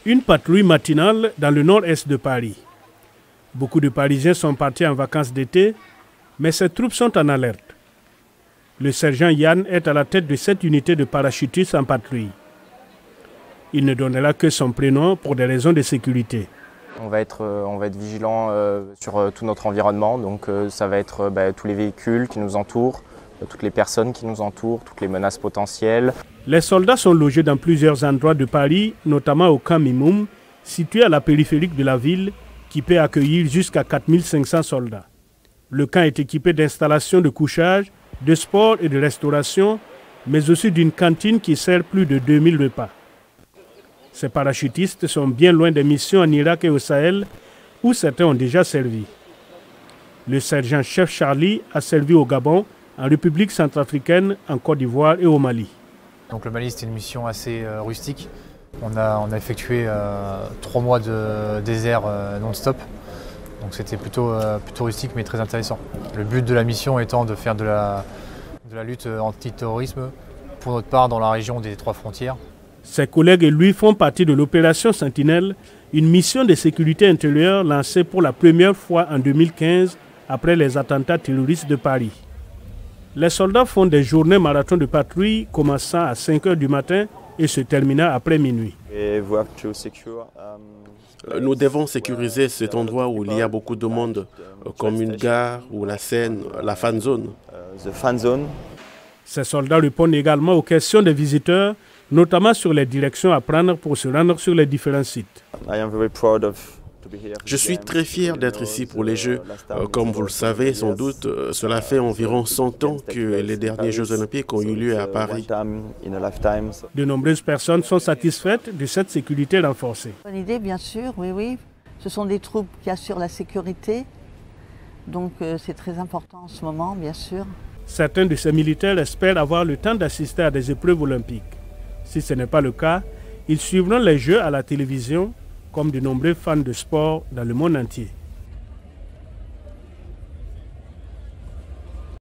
Une patrouille matinale dans le nord-est de Paris. Beaucoup de Parisiens sont partis en vacances d'été, mais ces troupes sont en alerte. Le sergent Yann est à la tête de cette unité de parachutistes en patrouille. Il ne donnera que son prénom pour des raisons de sécurité. On va être vigilant sur tout notre environnement, donc ça va être tous les véhicules qui nous entourent, toutes les personnes qui nous entourent, toutes les menaces potentielles. Les soldats sont logés dans plusieurs endroits de Paris, notamment au camp Mimoum, situé à la périphérique de la ville, qui peut accueillir jusqu'à 4500 soldats. Le camp est équipé d'installations de couchage, de sport et de restauration, mais aussi d'une cantine qui sert plus de 2000 repas. Ces parachutistes sont bien loin des missions en Irak et au Sahel, où certains ont déjà servi. Le sergent-chef Charlie a servi au Gabon, en République centrafricaine, en Côte d'Ivoire et au Mali. Donc le Mali, c'était une mission assez rustique. On a effectué 3 mois de désert non-stop. Donc c'était plutôt rustique mais très intéressant. Le but de la mission étant de faire de la lutte anti-terrorisme pour notre part dans la région des 3 frontières. Ses collègues et lui font partie de l'opération Sentinelle, une mission de sécurité intérieure lancée pour la première fois en 2015 après les attentats terroristes de Paris. Les soldats font des journées marathon de patrouille commençant à 5 h du matin et se terminant après minuit. Nous devons sécuriser cet endroit où il y a beaucoup de monde, comme une gare ou la Seine, la fan zone. Ces soldats répondent également aux questions des visiteurs, notamment sur les directions à prendre pour se rendre sur les différents sites. Je suis très fier d'être ici pour les Jeux. Comme vous le savez sans doute, cela fait environ 100 ans que les derniers Jeux olympiques ont eu lieu à Paris. De nombreuses personnes sont satisfaites de cette sécurité renforcée. Bonne idée, bien sûr, oui. Ce sont des troupes qui assurent la sécurité, donc c'est très important en ce moment, bien sûr. Certains de ces militaires espèrent avoir le temps d'assister à des épreuves olympiques. Si ce n'est pas le cas, ils suivront les Jeux à la télévision, comme de nombreux fans de sport dans le monde entier.